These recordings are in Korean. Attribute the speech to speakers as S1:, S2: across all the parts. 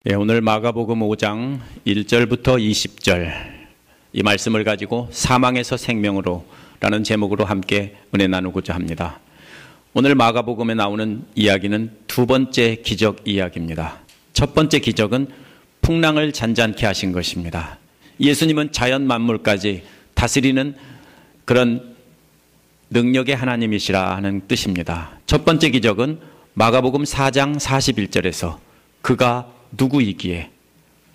S1: 오늘 마가복음 5장 1절부터 20절 이 말씀을 가지고 사망에서 생명으로 라는 제목으로 함께 은혜 나누고자 합니다. 오늘 마가복음에 나오는 이야기는 두 번째 기적 이야기입니다. 첫 번째 기적은 풍랑을 잔잔케 하신 것입니다. 예수님은 자연 만물까지 다스리는 그런 능력의 하나님이시라 하는 뜻입니다. 첫 번째 기적은 마가복음 4장 41절에서 그가 누구이기에?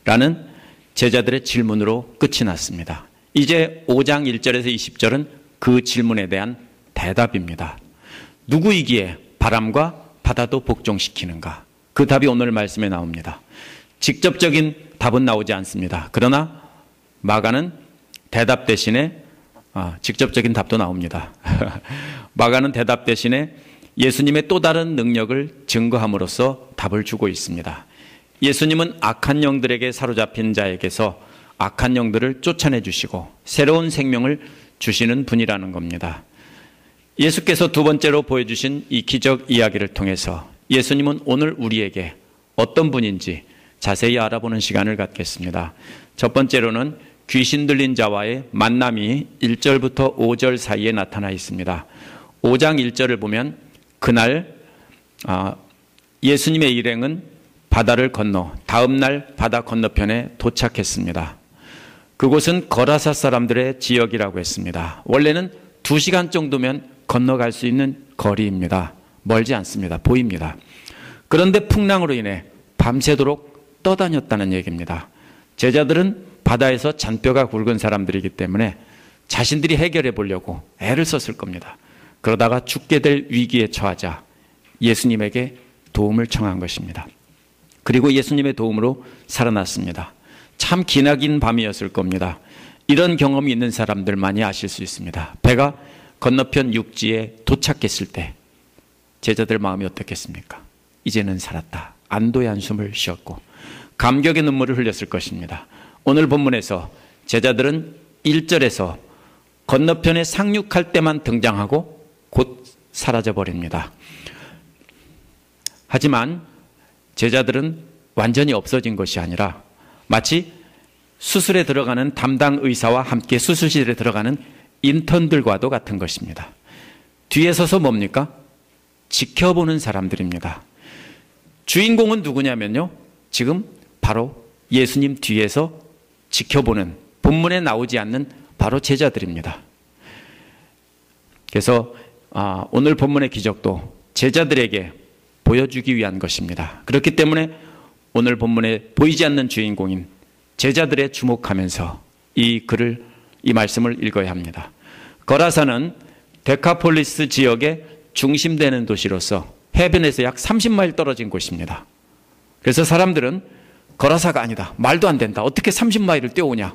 S1: 라는 제자들의 질문으로 끝이 났습니다. 이제 5장 1절에서 20절은 그 질문에 대한 대답입니다. 누구이기에 바람과 바다도 복종시키는가? 그 답이 오늘 말씀에 나옵니다. 직접적인 답은 나오지 않습니다. 그러나 마가는 대답 대신에 직접적인 답도 나옵니다. 마가는 대답 대신에 예수님의 또 다른 능력을 증거함으로써 답을 주고 있습니다. 예수님은 악한 영들에게 사로잡힌 자에게서 악한 영들을 쫓아내 주시고 새로운 생명을 주시는 분이라는 겁니다. 예수께서 두 번째로 보여주신 이 기적 이야기를 통해서 예수님은 오늘 우리에게 어떤 분인지 자세히 알아보는 시간을 갖겠습니다. 첫 번째로는 귀신 들린 자와의 만남이 1절부터 5절 사이에 나타나 있습니다. 5장 1절을 보면 그날 예수님의 일행은 바다를 건너 다음 날 바다 건너편에 도착했습니다. 그곳은 거라사 사람들의 지역이라고 했습니다. 원래는 2시간 정도면 건너갈 수 있는 거리입니다. 멀지 않습니다. 보입니다. 그런데 풍랑으로 인해 밤새도록 떠다녔다는 얘기입니다. 제자들은 바다에서 잔뼈가 굵은 사람들이기 때문에 자신들이 해결해 보려고 애를 썼을 겁니다. 그러다가 죽게 될 위기에 처하자 예수님에게 도움을 청한 것입니다. 그리고 예수님의 도움으로 살아났습니다. 참 기나긴 밤이었을 겁니다. 이런 경험이 있는 사람들만이 아실 수 있습니다. 배가 건너편 육지에 도착했을 때 제자들 마음이 어떻겠습니까? 이제는 살았다. 안도의 한숨을 쉬었고 감격의 눈물을 흘렸을 것입니다. 오늘 본문에서 제자들은 1절에서 건너편에 상륙할 때만 등장하고 곧 사라져버립니다. 하지만 제자들은 완전히 없어진 것이 아니라 마치 수술에 들어가는 담당 의사와 함께 수술실에 들어가는 인턴들과도 같은 것입니다. 뒤에 서서 뭡니까? 지켜보는 사람들입니다. 주인공은 누구냐면요. 지금 바로 예수님 뒤에서 지켜보는 본문에 나오지 않는 바로 제자들입니다. 그래서 오늘 본문의 기적도 제자들에게 보여주기 위한 것입니다. 그렇기 때문에 오늘 본문에 보이지 않는 주인공인 제자들에 주목하면서 이 말씀을 읽어야 합니다. 거라사는 데카폴리스 지역의 중심되는 도시로서 해변에서 약 30마일 떨어진 곳입니다. 그래서 사람들은 거라사가 아니다. 말도 안 된다. 어떻게 30마일을 뛰어오냐.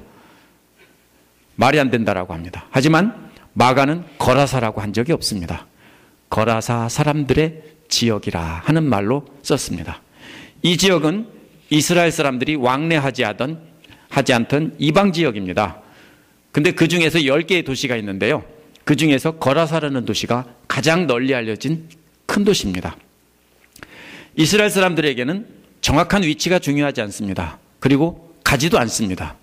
S1: 말이 안 된다라고 합니다. 하지만 마가는 거라사라고 한 적이 없습니다. 거라사 사람들의 지역이라 하는 말로 썼습니다. 이 지역은 이스라엘 사람들이 왕래하지 않던 이방 지역입니다. 근데 그 중에서 10개의 도시가 있는데요. 그 중에서 거라사라는 도시가 가장 널리 알려진 큰 도시입니다. 이스라엘 사람들에게는 정확한 위치가 중요하지 않습니다. 그리고 가지도 않습니다.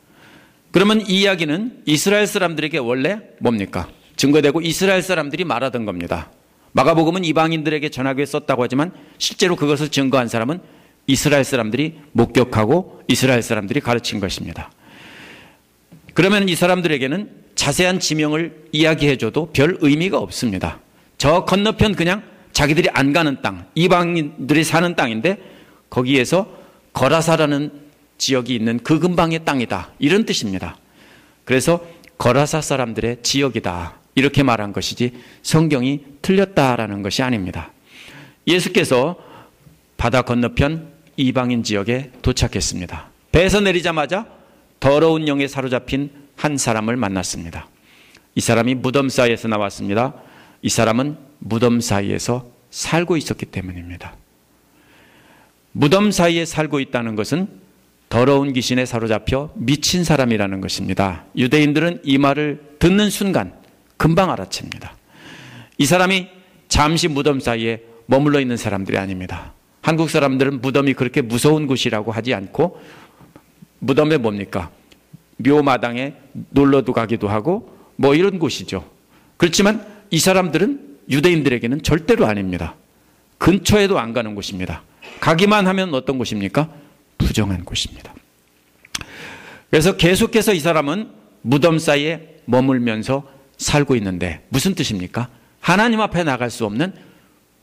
S1: 그러면 이 이야기는 이스라엘 사람들에게 원래 뭡니까? 증거되고 이스라엘 사람들이 말하던 겁니다. 마가복음은 이방인들에게 전하기 위해 썼다고 하지만 실제로 그것을 증거한 사람은 이스라엘 사람들이 목격하고 이스라엘 사람들이 가르친 것입니다. 그러면 이 사람들에게는 자세한 지명을 이야기해줘도 별 의미가 없습니다. 저 건너편 그냥 자기들이 안 가는 땅, 이방인들이 사는 땅인데 거기에서 거라사라는 지역이 있는 그 근방의 땅이다. 이런 뜻입니다. 그래서 거라사 사람들의 지역이다. 이렇게 말한 것이지 성경이 틀렸다라는 것이 아닙니다. 예수께서 바다 건너편 이방인 지역에 도착했습니다. 배에서 내리자마자 더러운 영에 사로잡힌 한 사람을 만났습니다. 이 사람이 무덤 사이에서 나왔습니다. 이 사람은 무덤 사이에서 살고 있었기 때문입니다. 무덤 사이에 살고 있다는 것은 더러운 귀신에 사로잡혀 미친 사람이라는 것입니다. 유대인들은 이 말을 듣는 순간 금방 알아챕니다. 이 사람이 잠시 무덤 사이에 머물러 있는 사람들이 아닙니다. 한국 사람들은 무덤이 그렇게 무서운 곳이라고 하지 않고 무덤에 뭡니까? 묘마당에 놀러도 가기도 하고 뭐 이런 곳이죠. 그렇지만 이 사람들은 유대인들에게는 절대로 아닙니다. 근처에도 안 가는 곳입니다. 가기만 하면 어떤 곳입니까? 부정한 곳입니다. 그래서 계속해서 이 사람은 무덤 사이에 머물면서 살고 있는데 무슨 뜻입니까? 하나님 앞에 나갈 수 없는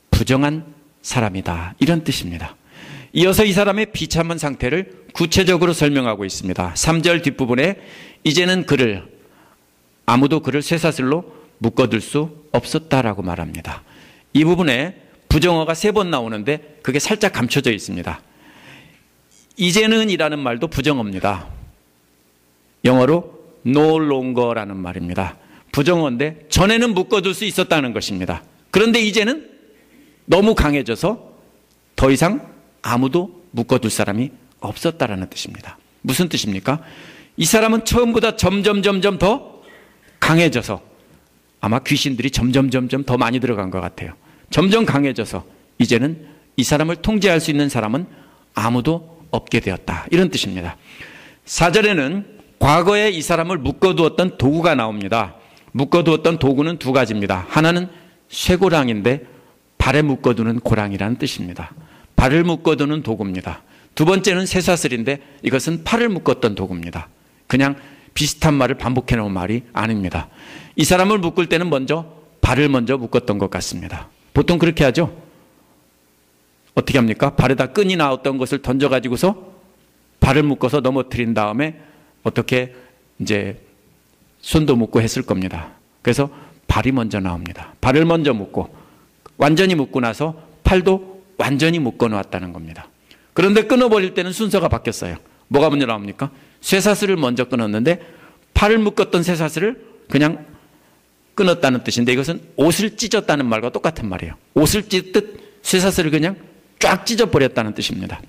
S1: 부정한 사람이다, 이런 뜻입니다. 이어서 이 사람의 비참한 상태를 구체적으로 설명하고 있습니다. 3절 뒷부분에 이제는 아무도 그를 쇠사슬로 묶어둘 수 없었다라고 말합니다. 이 부분에 부정어가 3번 나오는데 그게 살짝 감춰져 있습니다. 이제는 이라는 말도 부정어입니다. 영어로 no longer라는 말입니다. 부정어인데 전에는 묶어둘 수 있었다는 것입니다. 그런데 이제는 너무 강해져서 더 이상 아무도 묶어둘 사람이 없었다라는 뜻입니다. 무슨 뜻입니까? 이 사람은 처음보다 점점 더 강해져서, 아마 귀신들이 점점 더 많이 들어간 것 같아요. 점점 강해져서 이제는 이 사람을 통제할 수 있는 사람은 아무도 없게 되었다, 이런 뜻입니다. 4절에는 과거에 이 사람을 묶어두었던 도구가 나옵니다. 묶어두었던 도구는 2가지입니다. 하나는 쇠고랑인데 발에 묶어두는 고랑이라는 뜻입니다. 발을 묶어두는 도구입니다. 2번째는 쇠사슬인데 이것은 팔을 묶었던 도구입니다. 그냥 비슷한 말을 반복해 놓은 말이 아닙니다. 이 사람을 묶을 때는 발을 먼저 묶었던 것 같습니다. 보통 그렇게 하죠. 어떻게 합니까? 발에다 끈이 나왔던 것을 던져가지고서 발을 묶어서 넘어뜨린 다음에 어떻게 이제 손도 묶고 했을 겁니다. 그래서 발이 먼저 나옵니다. 발을 먼저 묶고 완전히 묶고 나서 팔도 완전히 묶어 놓았다는 겁니다. 그런데 끊어버릴 때는 순서가 바뀌었어요. 뭐가 먼저 나옵니까? 쇠사슬을 먼저 끊었는데 팔을 묶었던 쇠사슬을 그냥 끊었다는 뜻인데 이것은 옷을 찢었다는 말과 똑같은 말이에요. 옷을 찢듯 쇠사슬을 그냥 쫙 찢어버렸다는 뜻입니다.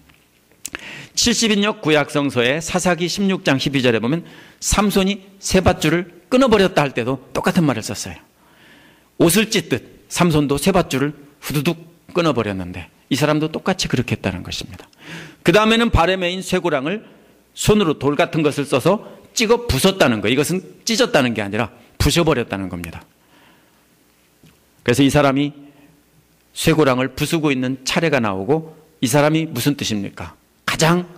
S1: 70인역 구약성서의 사사기 16장 12절에 보면 삼손이 쇠밧줄을 끊어버렸다 할 때도 똑같은 말을 썼어요. 옷을 찢듯 삼손도 쇠밧줄을 후두둑 끊어버렸는데 이 사람도 똑같이 그렇게 했다는 것입니다. 그 다음에는 발에 매인 쇠고랑을 손으로 돌 같은 것을 써서 찍어 부쉈다는 거예요. 이것은 찢었다는 게 아니라 부셔버렸다는 겁니다. 그래서 이 사람이 쇠고랑을 부수고 있는 차례가 나오고 이 사람이 무슨 뜻입니까? 가장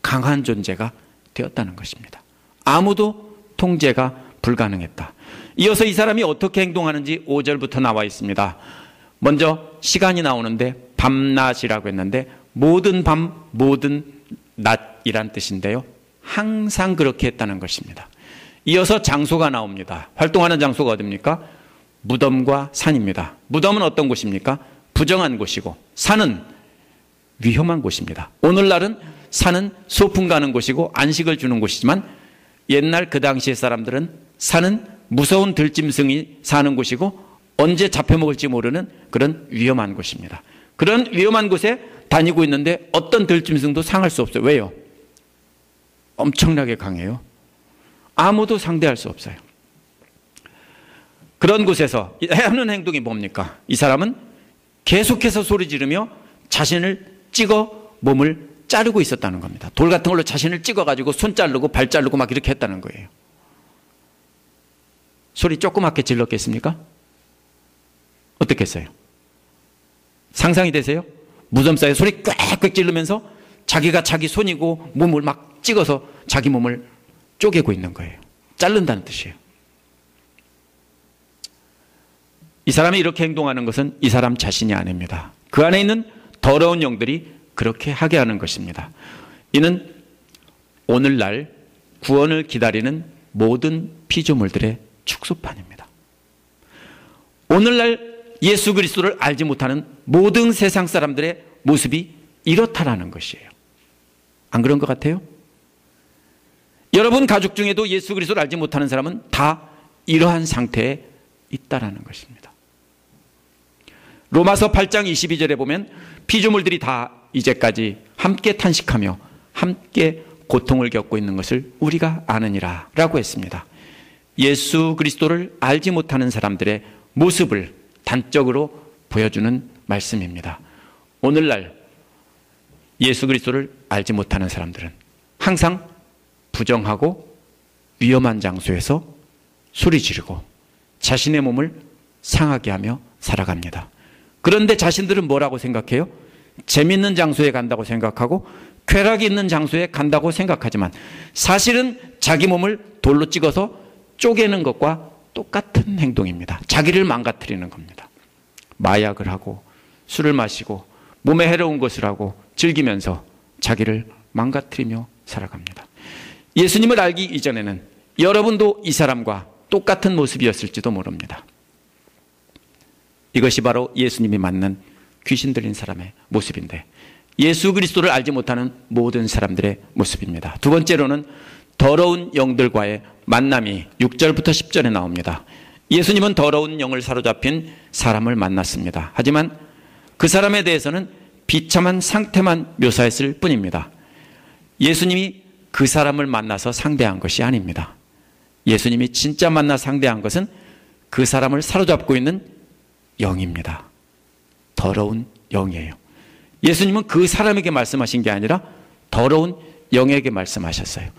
S1: 강한 존재가 되었다는 것입니다. 아무도 통제가 불가능했다. 이어서 이 사람이 어떻게 행동하는지 5절부터 나와 있습니다. 먼저 시간이 나오는데 밤낮이라고 했는데 모든 밤 모든 낮이란 뜻인데요. 항상 그렇게 했다는 것입니다. 이어서 장소가 나옵니다. 활동하는 장소가 어디입니까? 무덤과 산입니다. 무덤은 어떤 곳입니까? 부정한 곳이고 산은 위험한 곳입니다. 오늘날은 산은 소풍 가는 곳이고 안식을 주는 곳이지만 옛날 그 당시의 사람들은 산은 무서운 들짐승이 사는 곳이고 언제 잡혀먹을지 모르는 그런 위험한 곳입니다. 그런 위험한 곳에 다니고 있는데 어떤 들짐승도 상할 수 없어요. 왜요? 엄청나게 강해요. 아무도 상대할 수 없어요. 그런 곳에서 하는 행동이 뭡니까? 이 사람은 계속해서 소리 지르며 자신을 찍어 몸을 자르고 있었다는 겁니다. 돌 같은 걸로 자신을 찍어가지고 손 자르고 발 자르고 막 이렇게 했다는 거예요. 소리 조그맣게 질렀겠습니까? 어떻겠어요? 상상이 되세요? 무덤 사이에 소리 꽥꽥 지르면서 자기가 자기 손이고 몸을 막 찍어서 자기 몸을 쪼개고 있는 거예요. 자른다는 뜻이에요. 이 사람이 이렇게 행동하는 것은 이 사람 자신이 아닙니다. 그 안에 있는 더러운 영들이 그렇게 하게 하는 것입니다. 이는 오늘날 구원을 기다리는 모든 피조물들의 축소판입니다. 오늘날 예수 그리스도를 알지 못하는 모든 세상 사람들의 모습이 이렇다라는 것이에요. 안 그런 것 같아요? 여러분 가족 중에도 예수 그리스도를 알지 못하는 사람은 다 이러한 상태에 있다라는 것입니다. 로마서 8장 22절에 보면 피조물들이 다 이제까지 함께 탄식하며 함께 고통을 겪고 있는 것을 우리가 아느니라 라고 했습니다. 예수 그리스도를 알지 못하는 사람들의 모습을 단적으로 보여주는 말씀입니다. 오늘날 예수 그리스도를 알지 못하는 사람들은 항상 부정하고 위험한 장소에서 소리 지르고 자신의 몸을 상하게 하며 살아갑니다. 그런데 자신들은 뭐라고 생각해요? 재밌는 장소에 간다고 생각하고 쾌락이 있는 장소에 간다고 생각하지만 사실은 자기 몸을 돌로 찍어서 쪼개는 것과 똑같은 행동입니다. 자기를 망가뜨리는 겁니다. 마약을 하고 술을 마시고 몸에 해로운 것을 하고 즐기면서 자기를 망가뜨리며 살아갑니다. 예수님을 알기 이전에는 여러분도 이 사람과 똑같은 모습이었을지도 모릅니다. 이것이 바로 예수님이 맞는 귀신 들린 사람의 모습인데 예수 그리스도를 알지 못하는 모든 사람들의 모습입니다. 두 번째로는 더러운 영들과의 만남이 6절부터 10절에 나옵니다. 예수님은 더러운 영을 사로잡힌 사람을 만났습니다. 하지만 그 사람에 대해서는 비참한 상태만 묘사했을 뿐입니다. 예수님이 그 사람을 만나서 상대한 것이 아닙니다. 예수님이 진짜 만나 상대한 것은 그 사람을 사로잡고 있는 영입니다. 더러운 영이에요. 예수님은 그 사람에게 말씀하신 게 아니라 더러운 영에게 말씀하셨어요.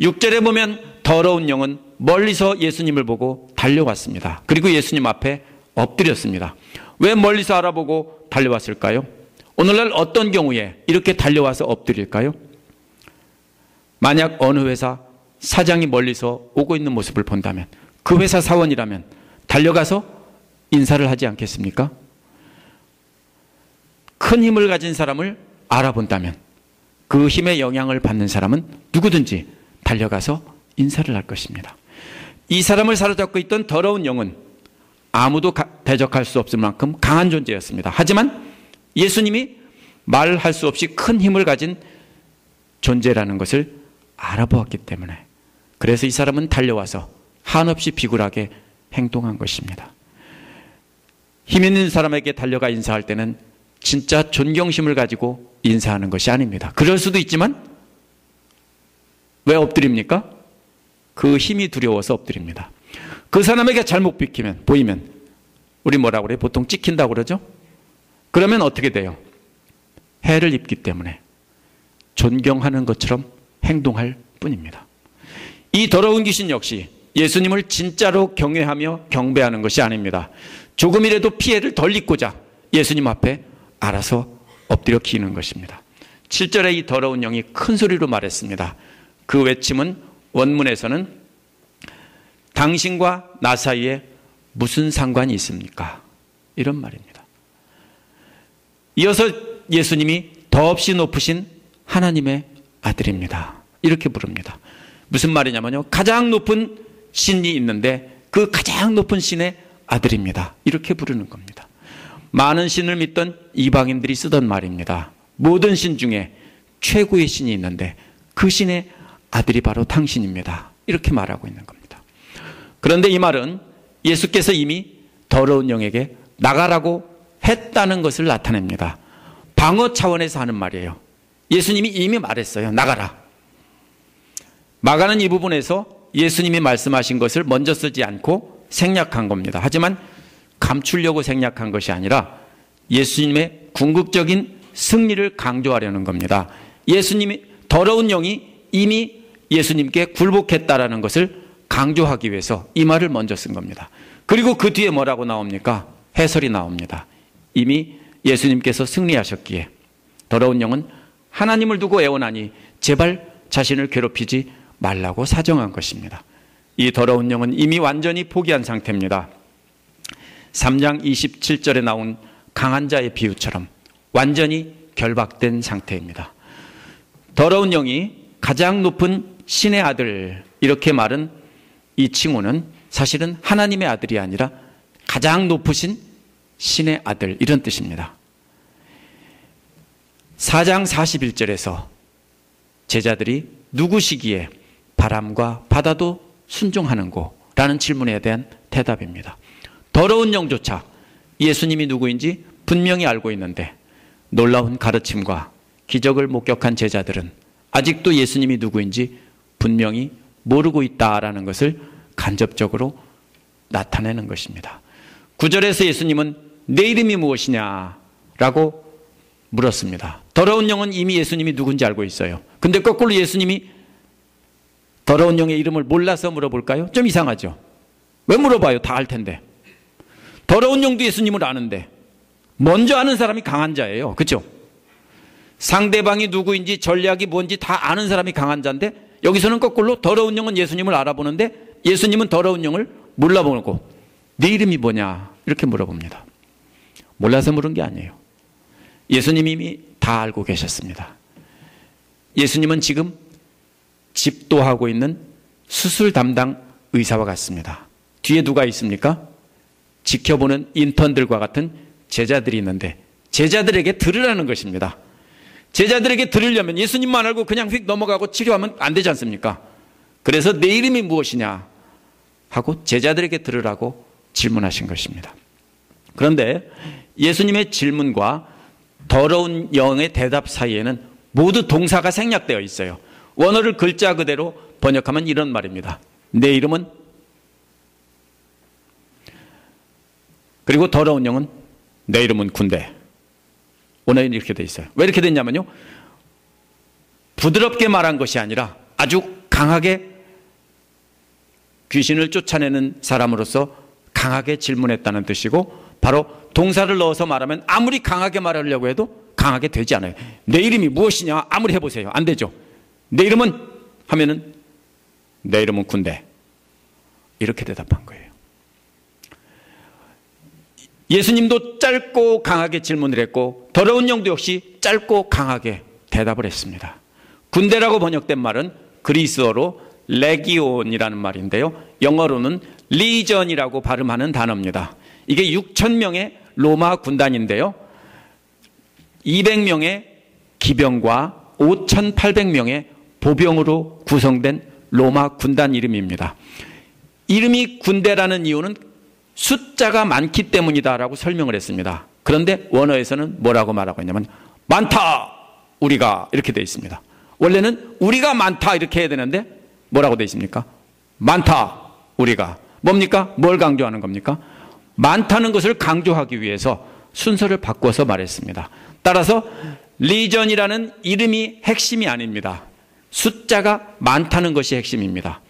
S1: 6절에 보면 더러운 영은 멀리서 예수님을 보고 달려왔습니다. 그리고 예수님 앞에 엎드렸습니다. 왜 멀리서 알아보고 달려왔을까요? 오늘날 어떤 경우에 이렇게 달려와서 엎드릴까요? 만약 어느 회사 사장이 멀리서 오고 있는 모습을 본다면 그 회사 사원이라면 달려가서 인사를 하지 않겠습니까? 큰 힘을 가진 사람을 알아본다면 그 힘의 영향을 받는 사람은 누구든지 달려가서 인사를 할 것입니다. 이 사람을 사로잡고 있던 더러운 영은 아무도 대적할 수 없을 만큼 강한 존재였습니다. 하지만 예수님이 말할 수 없이 큰 힘을 가진 존재라는 것을 알아보았기 때문에 그래서 이 사람은 달려와서 한없이 비굴하게 행동한 것입니다. 힘 있는 사람에게 달려가 인사할 때는 진짜 존경심을 가지고 인사하는 것이 아닙니다. 그럴 수도 있지만 왜 엎드립니까? 그 힘이 두려워서 엎드립니다. 그 사람에게 잘못 보이면 우리 뭐라고 그래요? 보통 찍힌다고 그러죠? 그러면 어떻게 돼요? 해를 입기 때문에 존경하는 것처럼 행동할 뿐입니다. 이 더러운 귀신 역시 예수님을 진짜로 경외하며 경배하는 것이 아닙니다. 조금이라도 피해를 덜 입고자 예수님 앞에 알아서 엎드려 기는 것입니다. 7절에 이 더러운 영이 큰 소리로 말했습니다. 그 외침은 원문에서는 당신과 나 사이에 무슨 상관이 있습니까? 이런 말입니다. 이어서 예수님이 더없이 높으신 하나님의 아들입니다. 이렇게 부릅니다. 무슨 말이냐면요. 가장 높은 신이 있는데 그 가장 높은 신의 아들입니다. 이렇게 부르는 겁니다. 많은 신을 믿던 이방인들이 쓰던 말입니다. 모든 신 중에 최고의 신이 있는데 그 신의 아들이 바로 당신입니다. 이렇게 말하고 있는 겁니다. 그런데 이 말은 예수께서 이미 더러운 영에게 나가라고 했다는 것을 나타냅니다. 방어 차원에서 하는 말이에요. 예수님이 이미 말했어요. 나가라. 마가는 이 부분에서 예수님이 말씀하신 것을 먼저 쓰지 않고 생략한 겁니다. 하지만 감추려고 생략한 것이 아니라 예수님의 궁극적인 승리를 강조하려는 겁니다. 예수님이 더러운 영이 이미 예수님께 굴복했다라는 것을 강조하기 위해서 이 말을 먼저 쓴 겁니다. 그리고 그 뒤에 뭐라고 나옵니까? 해설이 나옵니다. 이미 예수님께서 승리하셨기에 더러운 영은 하나님을 두고 애원하니 제발 자신을 괴롭히지 말라고 사정한 것입니다. 이 더러운 영은 이미 완전히 포기한 상태입니다. 3장 27절에 나온 강한 자의 비유처럼 완전히 결박된 상태입니다. 더러운 영이 가장 높은 신의 아들 이렇게 말은 이 칭호는 사실은 하나님의 아들이 아니라 가장 높으신 신의 아들 이런 뜻입니다. 4장 41절에서 제자들이 누구시기에 바람과 바다도 순종하는고? 라는 질문에 대한 대답입니다. 더러운 영조차 예수님이 누구인지 분명히 알고 있는데 놀라운 가르침과 기적을 목격한 제자들은 아직도 예수님이 누구인지 분명히 모르고 있다라는 것을 간접적으로 나타내는 것입니다. 9절에서 예수님은 내 이름이 무엇이냐라고 물었습니다. 더러운 영은 이미 예수님이 누군지 알고 있어요. 근데 거꾸로 예수님이 더러운 영의 이름을 몰라서 물어볼까요? 좀 이상하죠. 왜 물어봐요? 다 알 텐데. 더러운 영도 예수님을 아는데 먼저 아는 사람이 강한 자예요. 그렇죠? 상대방이 누구인지 전략이 뭔지 다 아는 사람이 강한 자인데 여기서는 거꾸로 더러운 영은 예수님을 알아보는데 예수님은 더러운 영을 몰라보고 네 이름이 뭐냐 이렇게 물어봅니다. 몰라서 물은 게 아니에요. 예수님이 이미 다 알고 계셨습니다. 예수님은 지금 집도하고 있는 수술 담당 의사와 같습니다. 뒤에 누가 있습니까? 지켜보는 인턴들과 같은 제자들이 있는데 제자들에게 들으라는 것입니다. 제자들에게 들으려면 예수님만 알고 그냥 휙 넘어가고 치료하면 안 되지 않습니까? 그래서 내 이름이 무엇이냐 하고 제자들에게 들으라고 질문하신 것입니다. 그런데 예수님의 질문과 더러운 영의 대답 사이에는 모두 동사가 생략되어 있어요. 원어를 글자 그대로 번역하면 이런 말입니다. 내 이름은, 그리고 더러운 영은 내 이름은 군대. 원어에는 이렇게 돼 있어요. 왜 이렇게 됐냐면요, 부드럽게 말한 것이 아니라 아주 강하게 귀신을 쫓아내는 사람으로서 강하게 질문했다는 뜻이고, 바로 동사를 넣어서 말하면 아무리 강하게 말하려고 해도 강하게 되지 않아요. 내 이름이 무엇이냐 아무리 해보세요. 안 되죠. 내 이름은 하면은 내 이름은 군대. 이렇게 대답한 거예요. 예수님도 짧고 강하게 질문을 했고 더러운 영도 역시 짧고 강하게 대답을 했습니다. 군대라고 번역된 말은 그리스어로 레기온이라는 말인데요, 영어로는 리전이라고 발음하는 단어입니다. 이게 6,000명의 로마 군단인데요, 200명의 기병과 5,800명의 보병으로 구성된 로마 군단 이름입니다. 이름이 군대라는 이유는 숫자가 많기 때문이다라고 설명을 했습니다. 그런데 원어에서는 뭐라고 말하고 있냐면 많다 우리가 이렇게 되어 있습니다. 원래는 우리가 많다 이렇게 해야 되는데 뭐라고 되어 있습니까? 많다 우리가. 뭡니까? 뭘 강조하는 겁니까? 많다는 것을 강조하기 위해서 순서를 바꿔서 말했습니다. 따라서 리전이라는 이름이 핵심이 아닙니다. 숫자가 많다는 것이 핵심입니다.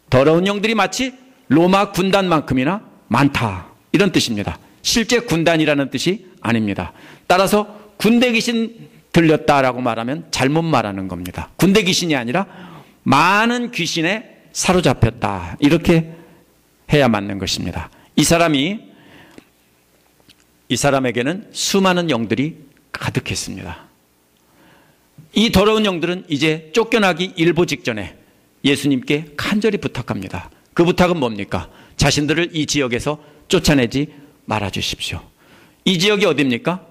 S1: 더러운 영들이 마치 로마 군단만큼이나 많다 이런 뜻입니다. 실제 군단이라는 뜻이 아닙니다. 따라서 군대 귀신 들렸다라고 말하면 잘못 말하는 겁니다. 군대 귀신이 아니라 많은 귀신에 사로잡혔다 이렇게 해야 맞는 것입니다. 이 사람에게는 수많은 영들이 가득했습니다. 이 더러운 영들은 이제 쫓겨나기 일보 직전에 예수님께 간절히 부탁합니다. 그 부탁은 뭡니까? 자신들을 이 지역에서 쫓아내지 말아주십시오. 이 지역이 어디입니까?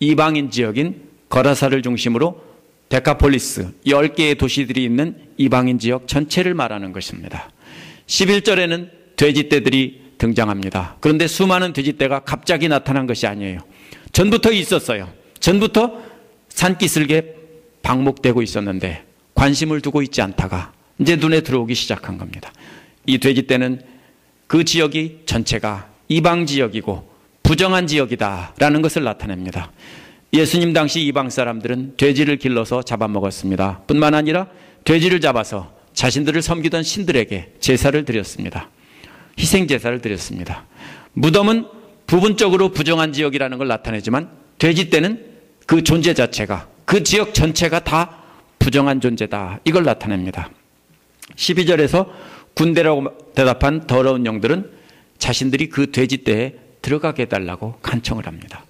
S1: 이방인 지역인 거라사를 중심으로 데카폴리스 10개의 도시들이 있는 이방인 지역 전체를 말하는 것입니다. 11절에는 돼지떼들이 등장합니다. 그런데 수많은 돼지떼가 갑자기 나타난 것이 아니에요. 전부터 있었어요. 전부터 산기슭에 방목되고 있었는데 관심을 두고 있지 않다가 이제 눈에 들어오기 시작한 겁니다. 이 돼지떼는 그 지역이 전체가 이방 지역이고 부정한 지역이다라는 것을 나타냅니다. 예수님 당시 이방 사람들은 돼지를 길러서 잡아먹었습니다. 뿐만 아니라 돼지를 잡아서 자신들을 섬기던 신들에게 제사를 드렸습니다. 희생제사를 드렸습니다. 무덤은 부분적으로 부정한 지역이라는 걸 나타내지만 돼지떼는 그 존재 자체가, 그 지역 전체가 다 부정한 존재다 이걸 나타냅니다. 12절에서 군대라고 대답한 더러운 영들은 자신들이 그 돼지떼에 들어가게 해달라고 간청을 합니다.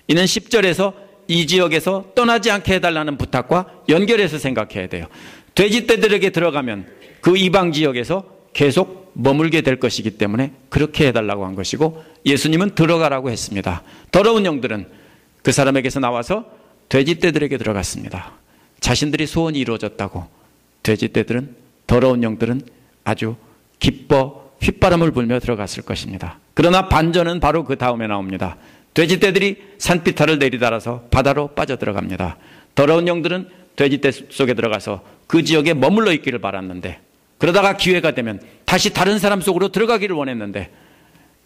S1: 이는 10절에서 이 지역에서 떠나지 않게 해달라는 부탁과 연결해서 생각해야 돼요. 돼지떼들에게 들어가면 그 이방 지역에서 계속 머물게 될 것이기 때문에 그렇게 해달라고 한 것이고, 예수님은 들어가라고 했습니다. 더러운 영들은 그 사람에게서 나와서 돼지떼들에게 들어갔습니다. 자신들이 소원이 이루어졌다고 돼지떼들은, 더러운 영들은 아주 기뻐 휘바람을 불며 들어갔을 것입니다. 그러나 반전은 바로 그 다음에 나옵니다. 돼지떼들이 산비탈을 내리달아서 바다로 빠져들어갑니다. 더러운 영들은 돼지떼 속에 들어가서 그 지역에 머물러 있기를 바랐는데, 그러다가 기회가 되면 다시 다른 사람 속으로 들어가기를 원했는데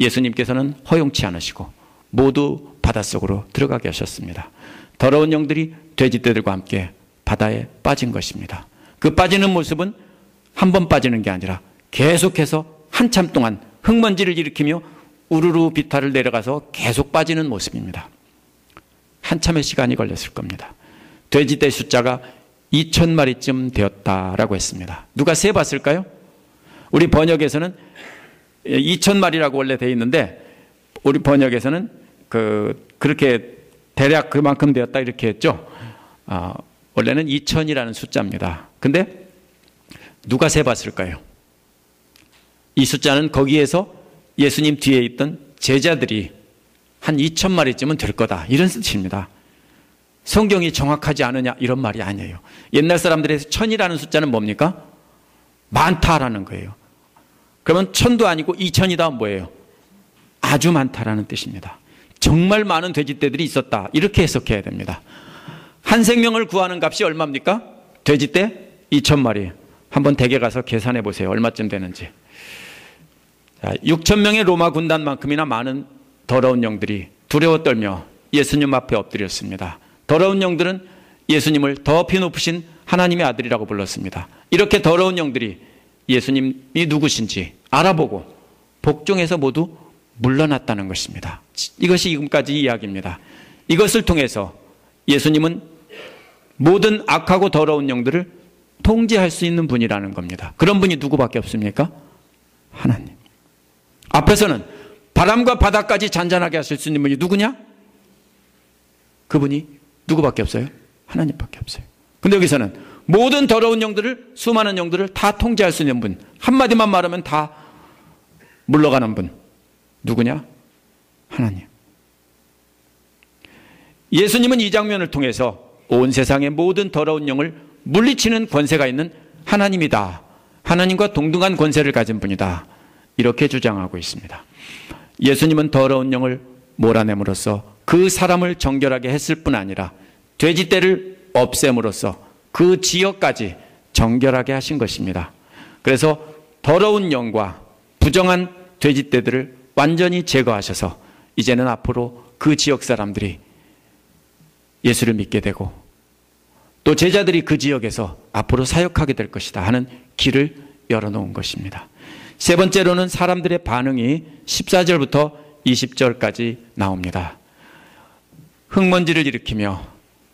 S1: 예수님께서는 허용치 않으시고 모두 바닷속으로 들어가게 하셨습니다. 더러운 영들이 돼지떼들과 함께 바다에 빠진 것입니다. 그 빠지는 모습은 한 번 빠지는 게 아니라 계속해서 한참 동안 흙먼지를 일으키며 우르르 비탈을 내려가서 계속 빠지는 모습입니다. 한참의 시간이 걸렸을 겁니다. 돼지떼 숫자가 2,000마리쯤 되었다라고 했습니다. 누가 세봤을까요? 우리 번역에서는 2,000마리라고 원래 되어 있는데 우리 번역에서는 그렇게 대략 그만큼 되었다 이렇게 했죠. 원래는 2,000이라는 숫자입니다. 근데 누가 세봤을까요? 이 숫자는 거기에서 예수님 뒤에 있던 제자들이 한 2,000마리쯤은 될 거다 이런 뜻입니다. 성경이 정확하지 않으냐 이런 말이 아니에요. 옛날 사람들에서 1,000이라는 숫자는 뭡니까? 많다라는 거예요. 그러면 1,000도 아니고 2,000이다 뭐예요? 아주 많다라는 뜻입니다. 정말 많은 돼지떼들이 있었다 이렇게 해석해야 됩니다. 한 생명을 구하는 값이 얼마입니까? 돼지떼 2,000마리. 한번 댁에 가서 계산해 보세요. 얼마쯤 되는지. 6,000명의 로마 군단만큼이나 많은 더러운 영들이 두려워 떨며 예수님 앞에 엎드렸습니다. 더러운 영들은 예수님을 더 높이 높으신 하나님의 아들이라고 불렀습니다. 이렇게 더러운 영들이 예수님이 누구신지 알아보고 복종해서 모두 물러났다는 것입니다. 이것이 지금까지 이야기입니다. 이것을 통해서 예수님은 모든 악하고 더러운 영들을 통제할 수 있는 분이라는 겁니다. 그런 분이 누구밖에 없습니까? 하나님. 앞에서는 바람과 바다까지 잔잔하게 하실 수 있는 분이 누구냐? 그분이 누구밖에 없어요? 하나님밖에 없어요. 근데 여기서는 모든 더러운 영들을, 수많은 영들을 다 통제할 수 있는 분, 한마디만 말하면 다 물러가는 분, 누구냐? 하나님. 예수님은 이 장면을 통해서 온 세상의 모든 더러운 영을 물리치는 권세가 있는 하나님이다. 하나님과 동등한 권세를 가진 분이다. 이렇게 주장하고 있습니다. 예수님은 더러운 영을 몰아냄으로써 그 사람을 정결하게 했을 뿐 아니라 돼지떼를 없앰으로써 그 지역까지 정결하게 하신 것입니다. 그래서 더러운 영과 부정한 돼지떼들을 완전히 제거하셔서 이제는 앞으로 그 지역 사람들이 예수를 믿게 되고 또 제자들이 그 지역에서 앞으로 사역하게 될 것이다 하는 길을 열어놓은 것입니다. 세 번째로는 사람들의 반응이 14절부터 20절까지 나옵니다. 흙먼지를 일으키며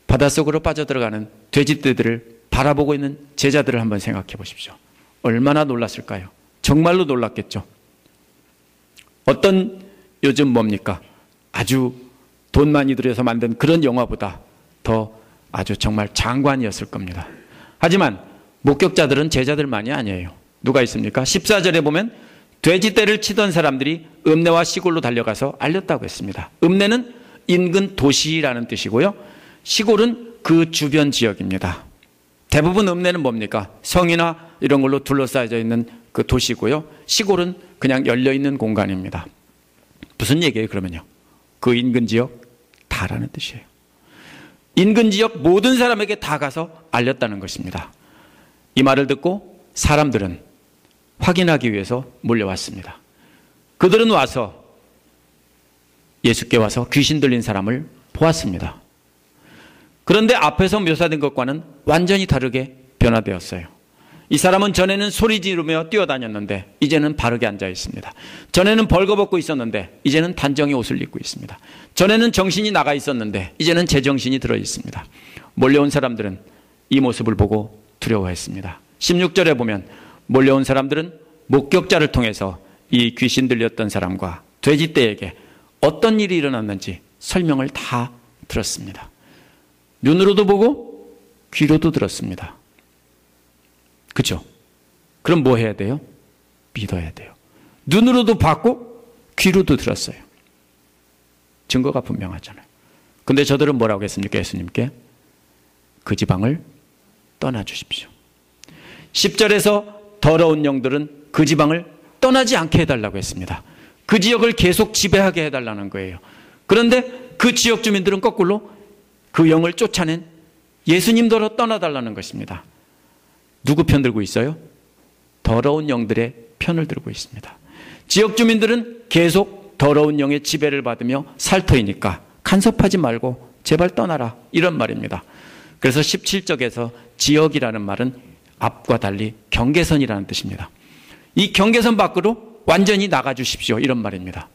S1: 바닷속으로 빠져들어가는 돼지떼들을 바라보고 있는 제자들을 한번 생각해 보십시오. 얼마나 놀랐을까요? 정말로 놀랐겠죠. 어떤 요즘 뭡니까? 아주 돈 많이 들여서 만든 그런 영화보다 더 아주 정말 장관이었을 겁니다. 하지만 목격자들은 제자들만이 아니에요. 누가 있습니까? 14절에 보면 돼지떼를 치던 사람들이 읍내와 시골로 달려가서 알렸다고 했습니다. 읍내는 인근 도시라는 뜻이고요. 시골은 그 주변 지역입니다. 대부분 읍내는 뭡니까? 성이나 이런 걸로 둘러싸여져 있는 그 도시고요. 시골은 그냥 열려있는 공간입니다. 무슨 얘기예요 그러면요? 그 인근 지역 다라는 뜻이에요. 인근 지역 모든 사람에게 다 가서 알렸다는 것입니다. 이 말을 듣고 사람들은 확인하기 위해서 몰려왔습니다. 그들은 와서 예수께 와서 귀신 들린 사람을 보았습니다. 그런데 앞에서 묘사된 것과는 완전히 다르게 변화되었어요. 이 사람은 전에는 소리 지르며 뛰어다녔는데 이제는 바르게 앉아 있습니다. 전에는 벌거벗고 있었는데 이제는 단정히 옷을 입고 있습니다. 전에는 정신이 나가 있었는데 이제는 제정신이 들어 있습니다. 몰려온 사람들은 이 모습을 보고 두려워했습니다. 16절에 보면 몰려온 사람들은 목격자를 통해서 이 귀신 들렸던 사람과 돼지떼에게 어떤 일이 일어났는지 설명을 다 들었습니다. 눈으로도 보고 귀로도 들었습니다. 그렇죠? 그럼 뭐 해야 돼요? 믿어야 돼요. 눈으로도 봤고 귀로도 들었어요. 증거가 분명하잖아요. 근데 저들은 뭐라고 했습니까? 예수님께 그 지방을 떠나주십시오. 10절에서 더러운 영들은 그 지방을 떠나지 않게 해달라고 했습니다. 그 지역을 계속 지배하게 해달라는 거예요. 그런데 그 지역 주민들은 거꾸로 그 영을 쫓아낸 예수님더러 떠나달라는 것입니다. 누구 편 들고 있어요? 더러운 영들의 편을 들고 있습니다. 지역 주민들은 계속 더러운 영의 지배를 받으며 살 터이니까 간섭하지 말고 제발 떠나라, 이런 말입니다. 그래서 17절에서 지역이라는 말은 앞과 달리 경계선이라는 뜻입니다. 이 경계선 밖으로 완전히 나가주십시오, 이런 말입니다.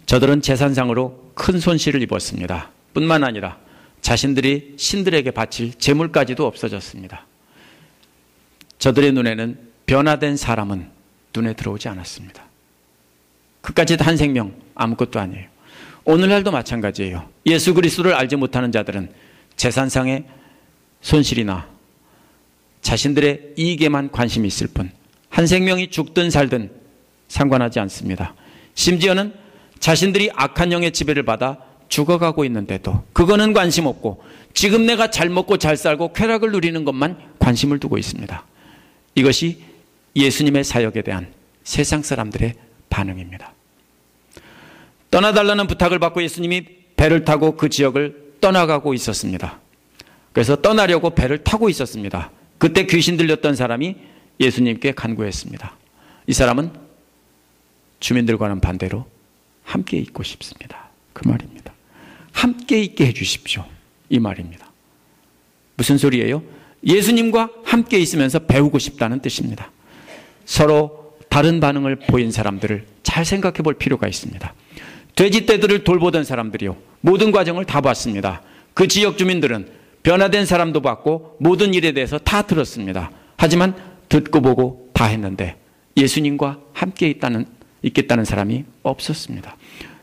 S1: 저들은 재산상으로 큰 손실을 입었습니다. 뿐만 아니라 자신들이 신들에게 바칠 재물까지도 없어졌습니다. 저들의 눈에는 변화된 사람은 눈에 들어오지 않았습니다. 그까짓 한 생명 아무것도 아니에요. 오늘날도 마찬가지예요. 예수 그리스도를 알지 못하는 자들은 재산상의 손실이나 자신들의 이익에만 관심이 있을 뿐 한 생명이 죽든 살든 상관하지 않습니다. 심지어는 자신들이 악한 영의 지배를 받아 죽어가고 있는데도 그거는 관심 없고 지금 내가 잘 먹고 잘 살고 쾌락을 누리는 것만 관심을 두고 있습니다. 이것이 예수님의 사역에 대한 세상 사람들의 반응입니다. 떠나달라는 부탁을 받고 예수님이 배를 타고 그 지역을 떠나가고 있었습니다. 그래서 떠나려고 배를 타고 있었습니다. 그때 귀신 들렸던 사람이 예수님께 간구했습니다. 이 사람은 주민들과는 반대로 함께 있고 싶습니다. 그 말입니다. 함께 있게 해주십시오, 이 말입니다. 무슨 소리예요? 예수님과 함께 있으면서 배우고 싶다는 뜻입니다. 서로 다른 반응을 보인 사람들을 잘 생각해 볼 필요가 있습니다. 돼지떼들을 돌보던 사람들이요, 모든 과정을 다 봤습니다. 그 지역 주민들은 변화된 사람도 봤고 모든 일에 대해서 다 들었습니다. 하지만 듣고 보고 다 했는데 예수님과 함께 있겠다는 사람이 없었습니다.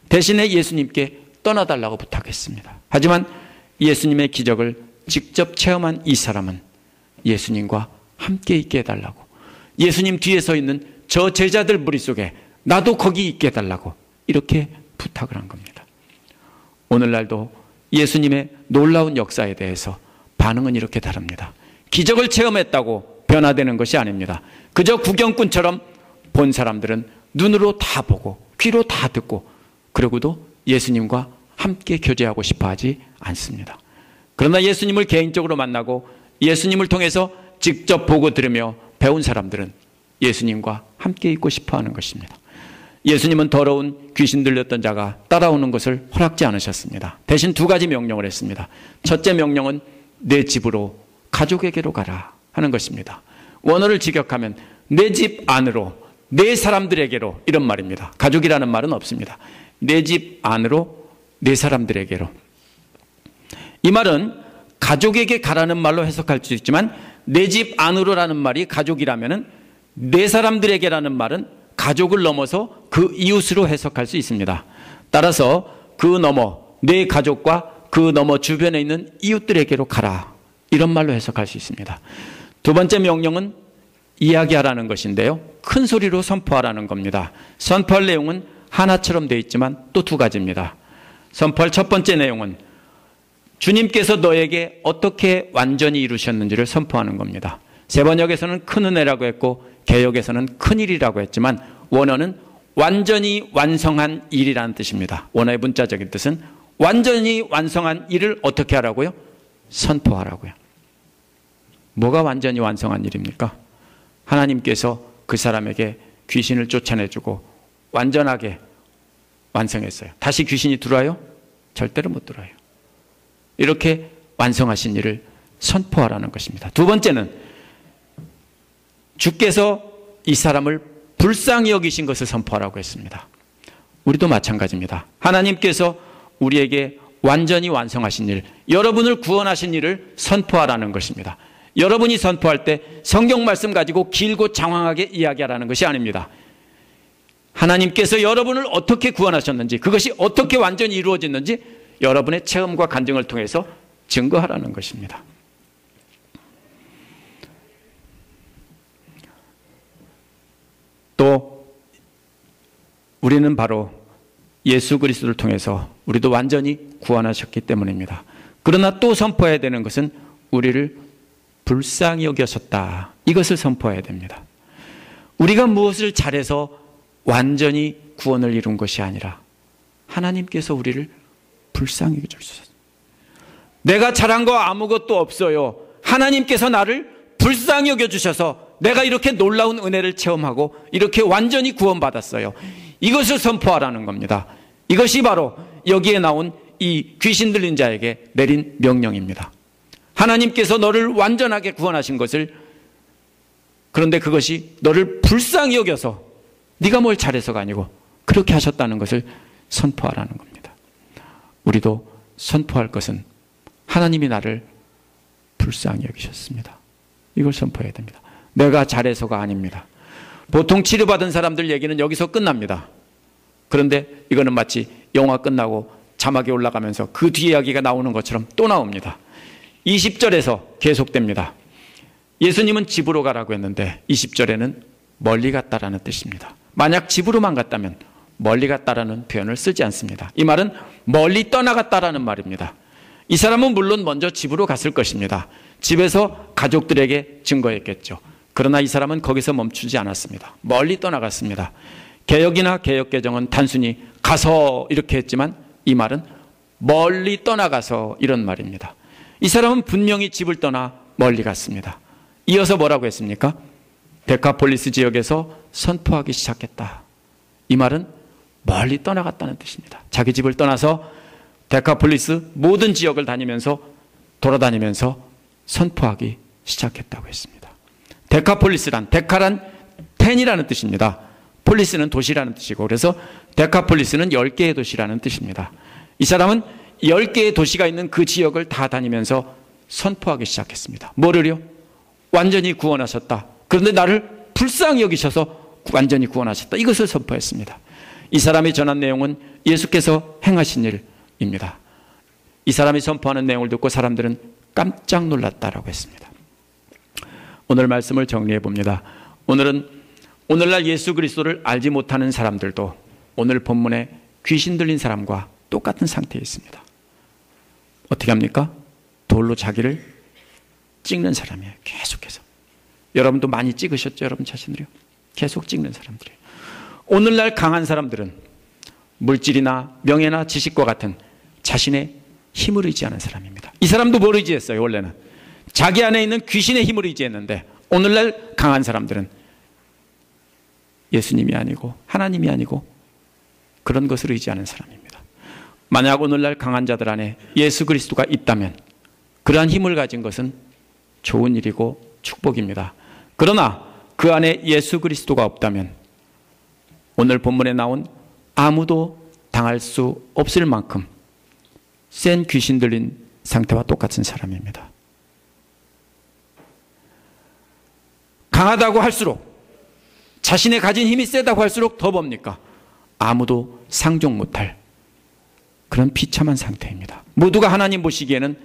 S1: 대신에 예수님께 떠나달라고 부탁했습니다. 하지만 예수님의 기적을 직접 체험한 이 사람은 예수님과 함께 있게 해달라고, 예수님 뒤에 서 있는 저 제자들 무리 속에 나도 거기 있게 해달라고 이렇게 부탁을 한 겁니다. 오늘날도 예수님의 놀라운 역사에 대해서 반응은 이렇게 다릅니다. 기적을 체험했다고 변화되는 것이 아닙니다. 그저 구경꾼처럼 본 사람들은 눈으로 다 보고 귀로 다 듣고 그러고도 예수님과 함께 교제하고 싶어 하지 않습니다. 그러나 예수님을 개인적으로 만나고 예수님을 통해서 직접 보고 들으며 배운 사람들은 예수님과 함께 있고 싶어 하는 것입니다. 예수님은 더러운 귀신 들렸던 자가 따라오는 것을 허락지 않으셨습니다. 대신 두 가지 명령을 했습니다. 첫째 명령은 내 집으로 가족에게로 가라 하는 것입니다. 원어를 직역하면 내 집 안으로, 내 사람들에게로, 이런 말입니다. 가족이라는 말은 없습니다. 내 집 안으로, 내 사람들에게로. 이 말은 가족에게 가라는 말로 해석할 수 있지만 내 집 안으로라는 말이 가족이라면 내 사람들에게라는 말은 가족을 넘어서 그 이웃으로 해석할 수 있습니다. 따라서 그 너머 내 가족과 그 너머 주변에 있는 이웃들에게로 가라, 이런 말로 해석할 수 있습니다. 두 번째 명령은 이야기하라는 것인데요, 큰 소리로 선포하라는 겁니다. 선포할 내용은 하나처럼 되어 있지만 또 두 가지입니다. 선포할 첫 번째 내용은 주님께서 너에게 어떻게 완전히 이루셨는지를 선포하는 겁니다. 세번역에서는 큰 은혜라고 했고 개역에서는 큰 일이라고 했지만 원어는 완전히 완성한 일이라는 뜻입니다. 원어의 문자적인 뜻은 완전히 완성한 일을 어떻게 하라고요? 선포하라고요. 뭐가 완전히 완성한 일입니까? 하나님께서 그 사람에게 귀신을 쫓아내주고 완전하게 완성했어요. 다시 귀신이 들어와요? 절대로 못 들어와요. 이렇게 완성하신 일을 선포하라는 것입니다. 두 번째는 주께서 이 사람을 불쌍히 여기신 것을 선포하라고 했습니다. 우리도 마찬가지입니다. 하나님께서 우리에게 완전히 완성하신 일, 여러분을 구원하신 일을 선포하라는 것입니다. 여러분이 선포할 때 성경 말씀 가지고 길고 장황하게 이야기하라는 것이 아닙니다. 하나님께서 여러분을 어떻게 구원하셨는지, 그것이 어떻게 완전히 이루어졌는지 여러분의 체험과 간증을 통해서 증거하라는 것입니다. 또 우리는 바로 예수 그리스도를 통해서 우리도 완전히 구원하셨기 때문입니다. 그러나 또 선포해야 되는 것은 우리를 불쌍히 여기셨다, 이것을 선포해야 됩니다. 우리가 무엇을 잘해서 완전히 구원을 이룬 것이 아니라 하나님께서 우리를 불쌍히 여겨주셨어요. 내가 잘한 거 아무것도 없어요. 하나님께서 나를 불쌍히 여겨주셔서 내가 이렇게 놀라운 은혜를 체험하고 이렇게 완전히 구원받았어요. 이것을 선포하라는 겁니다. 이것이 바로 여기에 나온 이 귀신 들린 자에게 내린 명령입니다. 하나님께서 너를 완전하게 구원하신 것을, 그런데 그것이 너를 불쌍히 여겨서 네가 뭘 잘해서가 아니고 그렇게 하셨다는 것을 선포하라는 겁니다. 우리도 선포할 것은 하나님이 나를 불쌍히 여기셨습니다. 이걸 선포해야 됩니다. 내가 잘해서가 아닙니다. 보통 치료받은 사람들 얘기는 여기서 끝납니다. 그런데 이거는 마치 영화 끝나고 자막이 올라가면서 그 뒤에 이야기가 나오는 것처럼 또 나옵니다. 20절에서 계속됩니다. 예수님은 집으로 가라고 했는데 20절에는 멀리 갔다라는 뜻입니다. 만약 집으로만 갔다면 멀리 갔다라는 표현을 쓰지 않습니다. 이 말은 멀리 떠나갔다라는 말입니다. 이 사람은 물론 먼저 집으로 갔을 것입니다. 집에서 가족들에게 증거했겠죠. 그러나 이 사람은 거기서 멈추지 않았습니다. 멀리 떠나갔습니다. 개역이나 개역개정은 단순히 가서 이렇게 했지만 이 말은 멀리 떠나가서 이런 말입니다. 이 사람은 분명히 집을 떠나 멀리 갔습니다. 이어서 뭐라고 했습니까? 데카폴리스 지역에서 선포하기 시작했다. 이 말은 멀리 떠나갔다는 뜻입니다. 자기 집을 떠나서 데카폴리스 모든 지역을 다니면서 돌아다니면서 선포하기 시작했다고 했습니다. 데카폴리스란, 데카란 10이라는 뜻입니다. 폴리스는 도시라는 뜻이고, 그래서 데카폴리스는 10개의 도시라는 뜻입니다. 이 사람은 10개의 도시가 있는 그 지역을 다 다니면서 선포하기 시작했습니다. 뭐를요? 완전히 구원하셨다. 그런데 나를 불쌍히 여기셔서 완전히 구원하셨다. 이것을 선포했습니다. 이 사람이 전한 내용은 예수께서 행하신 일입니다. 이 사람이 선포하는 내용을 듣고 사람들은 깜짝 놀랐다라고 했습니다. 오늘 말씀을 정리해 봅니다. 오늘날 예수 그리스도를 알지 못하는 사람들도 오늘 본문에 귀신 들린 사람과 똑같은 상태에 있습니다. 어떻게 합니까? 돌로 자기를 찍는 사람이에요. 계속해서. 여러분도 많이 찍으셨죠? 여러분 자신들이요. 계속 찍는 사람들이에요. 오늘날 강한 사람들은 물질이나 명예나 지식과 같은 자신의 힘을 의지하는 사람입니다. 이 사람도 뭘 의지했어요? 원래는 자기 안에 있는 귀신의 힘을 의지했는데, 오늘날 강한 사람들은 예수님이 아니고 하나님이 아니고 그런 것을 의지하는 사람입니다. 만약 오늘날 강한 자들 안에 예수 그리스도가 있다면 그러한 힘을 가진 것은 좋은 일이고 축복입니다. 그러나 그 안에 예수 그리스도가 없다면 오늘 본문에 나온 아무도 당할 수 없을 만큼 센 귀신 들린 상태와 똑같은 사람입니다. 강하다고 할수록, 자신의 가진 힘이 세다고 할수록 더 뭡니까? 아무도 상종 못할 그런 비참한 상태입니다. 모두가 하나님 보시기에는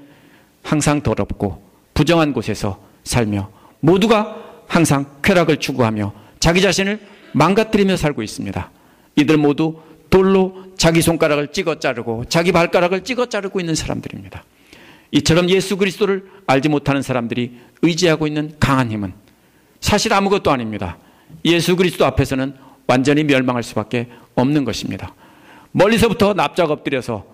S1: 항상 더럽고 부정한 곳에서 살며 모두가 항상 쾌락을 추구하며 자기 자신을 망가뜨리며 살고 있습니다. 이들 모두 돌로 자기 손가락을 찍어 자르고 자기 발가락을 찍어 자르고 있는 사람들입니다. 이처럼 예수 그리스도를 알지 못하는 사람들이 의지하고 있는 강한 힘은 사실 아무것도 아닙니다. 예수 그리스도 앞에서는 완전히 멸망할 수밖에 없는 것입니다. 멀리서부터 납작 엎드려서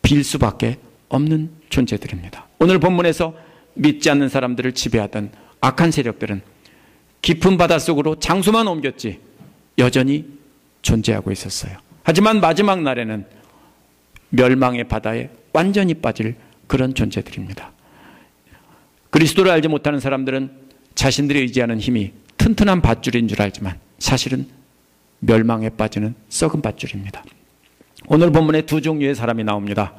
S1: 빌 수밖에 없는 존재들입니다. 오늘 본문에서 믿지 않는 사람들을 지배하던 악한 세력들은 깊은 바닷속으로 장소만 옮겼지 여전히 존재하고 있었어요. 하지만 마지막 날에는 멸망의 바다에 완전히 빠질 그런 존재들입니다. 그리스도를 알지 못하는 사람들은 자신들이 의지하는 힘이 튼튼한 밧줄인 줄 알지만 사실은 멸망에 빠지는 썩은 밧줄입니다. 오늘 본문에 두 종류의 사람이 나옵니다.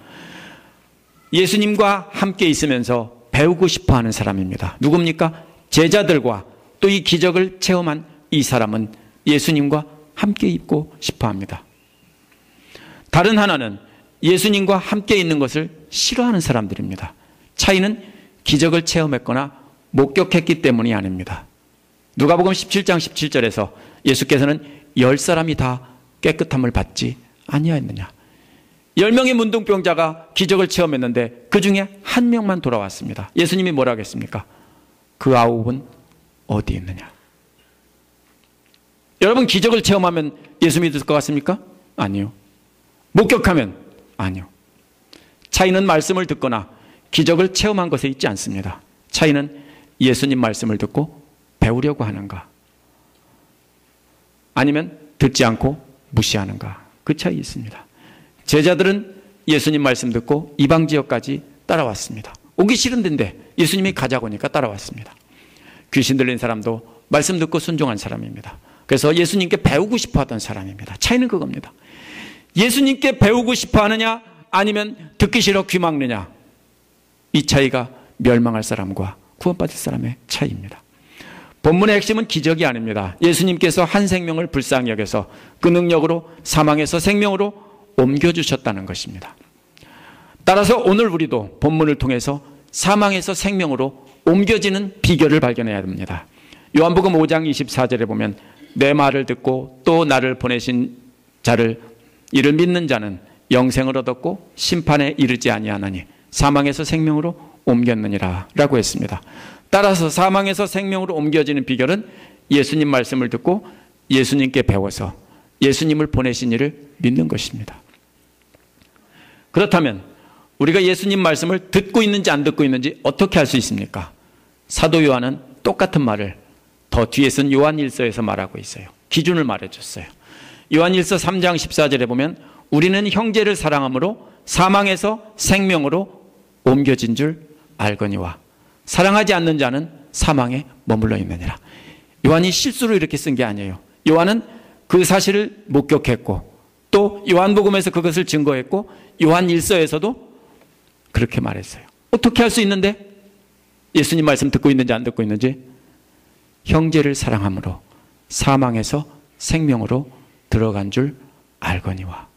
S1: 예수님과 함께 있으면서 배우고 싶어하는 사람입니다. 누굽니까? 제자들과 또 이 기적을 체험한 이 사람은 예수님과 함께 있고 싶어합니다. 다른 하나는 예수님과 함께 있는 것을 싫어하는 사람들입니다. 차이는 기적을 체험했거나 목격했기 때문이 아닙니다. 누가복음 17장 17절에서 예수께서는 10사람이 다 깨끗함을 받지 아니하였느냐. 10명의 문둥병자가 기적을 체험했는데 그 중에 한 명만 돌아왔습니다. 예수님이 뭐라고 했습니까? 그 9은 어디 있느냐. 여러분, 기적을 체험하면 예수 믿을 것 같습니까? 아니요. 목격하면? 아니요. 차이는 말씀을 듣거나 기적을 체험한 것에 있지 않습니다. 차이는 예수님 말씀을 듣고 배우려고 하는가? 아니면 듣지 않고 무시하는가? 그 차이 있습니다. 제자들은 예수님 말씀 듣고 이방 지역까지 따라왔습니다. 오기 싫은 데인데 예수님이 가자고 하니까 따라왔습니다. 귀신 들린 사람도 말씀 듣고 순종한 사람입니다. 그래서 예수님께 배우고 싶어 하던 사람입니다. 차이는 그겁니다. 예수님께 배우고 싶어 하느냐 아니면 듣기 싫어 귀 막느냐, 이 차이가 멸망할 사람과 구원받을 사람의 차이입니다. 본문의 핵심은 기적이 아닙니다. 예수님께서 한 생명을 불쌍히 여겨서 그 능력으로 사망에서 생명으로 옮겨주셨다는 것입니다. 따라서 오늘 우리도 본문을 통해서 사망에서 생명으로 옮겨지는 비결을 발견해야 됩니다. 요한복음 5장 24절에 보면 내 말을 듣고 또 나를 보내신 자를 이를 믿는 자는 영생을 얻었고 심판에 이르지 아니하나니 사망에서 생명으로 옮겼느니라 라고 했습니다. 따라서 사망에서 생명으로 옮겨지는 비결은 예수님 말씀을 듣고 예수님께 배워서 예수님을 보내신 이를 믿는 것입니다. 그렇다면 우리가 예수님 말씀을 듣고 있는지 안 듣고 있는지 어떻게 알 수 있습니까? 사도 요한은 똑같은 말을 더 뒤에 쓴 요한일서에서 말하고 있어요. 기준을 말해줬어요. 요한일서 3장 14절에 보면 우리는 형제를 사랑함으로 사망에서 생명으로 옮겨진 줄 알거니와 사랑하지 않는 자는 사망에 머물러 있느니라. 요한이 실수로 이렇게 쓴 게 아니에요. 요한은 그 사실을 목격했고 또 요한복음에서 그것을 증거했고 요한일서에서도 그렇게 말했어요. 어떻게 할 수 있는데? 예수님 말씀 듣고 있는지 안 듣고 있는지? 형제를 사랑함으로 사망에서 생명으로 들어간 줄 알거니와.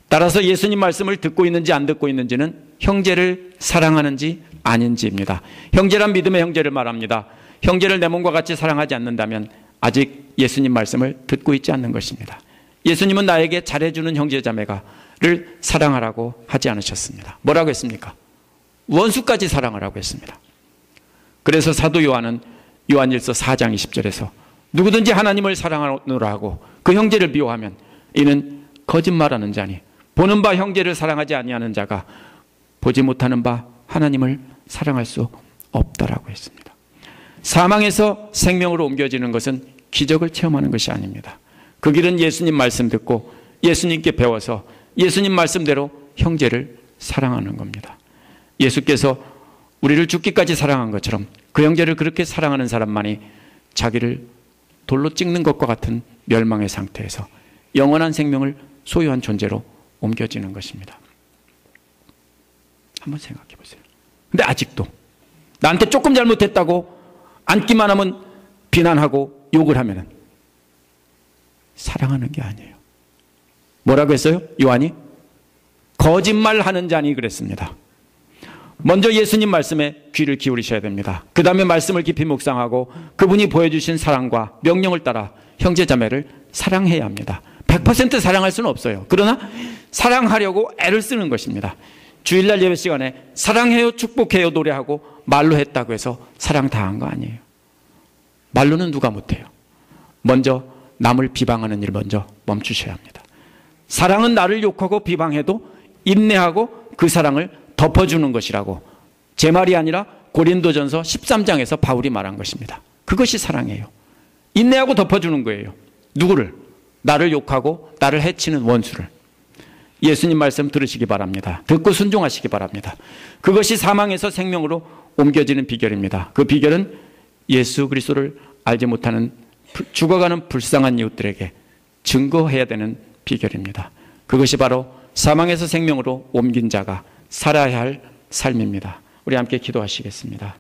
S1: 따라서 예수님 말씀을 듣고 있는지 안 듣고 있는지는 형제를 사랑하는지 아닌지입니다. 형제란 믿음의 형제를 말합니다. 형제를 내 몸과 같이 사랑하지 않는다면 아직 예수님 말씀을 듣고 있지 않는 것입니다. 예수님은 나에게 잘해주는 형제자매가를 사랑하라고 하지 않으셨습니다. 뭐라고 했습니까? 원수까지 사랑하라고 했습니다. 그래서 사도 요한은 요한일서 4장 20절에서 누구든지 하나님을 사랑하노라 하고 그 형제를 미워하면 이는 거짓말하는 자니 보는 바 형제를 사랑하지 아니하는 자가 보지 못하는 바 하나님을 사랑할 수 없다라고 했습니다. 사망에서 생명으로 옮겨지는 것은 기적을 체험하는 것이 아닙니다. 그 길은 예수님 말씀 듣고 예수님께 배워서 예수님 말씀대로 형제를 사랑하는 겁니다. 예수께서 우리를 죽기까지 사랑한 것처럼 그 형제를 그렇게 사랑하는 사람만이 자기를 돌로 찍는 것과 같은 멸망의 상태에서 영원한 생명을 소유한 존재로 옮겨지는 것입니다. 한번 생각해 보세요. 근데 아직도 나한테 조금 잘못했다고 앉기만 하면 비난하고 욕을 하면은 사랑하는 게 아니에요. 뭐라고 했어요? 요한이 거짓말하는 자니 그랬습니다. 먼저 예수님 말씀에 귀를 기울이셔야 됩니다. 그 다음에 말씀을 깊이 묵상하고 그분이 보여주신 사랑과 명령을 따라 형제자매를 사랑해야 합니다. 100% 사랑할 수는 없어요. 그러나 사랑하려고 애를 쓰는 것입니다. 주일날 예배 시간에 사랑해요, 축복해요 노래하고 말로 했다고 해서 사랑 다 한 거 아니에요. 말로는 누가 못해요. 먼저 남을 비방하는 일 먼저 멈추셔야 합니다. 사랑은 나를 욕하고 비방해도 인내하고 그 사랑을 덮어주는 것이라고 제 말이 아니라 고린도전서 13장에서 바울이 말한 것입니다. 그것이 사랑이에요. 인내하고 덮어주는 거예요. 누구를? 나를 욕하고 나를 해치는 원수를. 예수님 말씀 들으시기 바랍니다. 듣고 순종하시기 바랍니다. 그것이 사망에서 생명으로 옮겨지는 비결입니다. 그 비결은 예수 그리스도를 알지 못하는 죽어가는 불쌍한 이웃들에게 증거해야 되는 비결입니다. 그것이 바로 사망에서 생명으로 옮긴 자가 살아야 할 삶입니다. 우리 함께 기도하시겠습니다.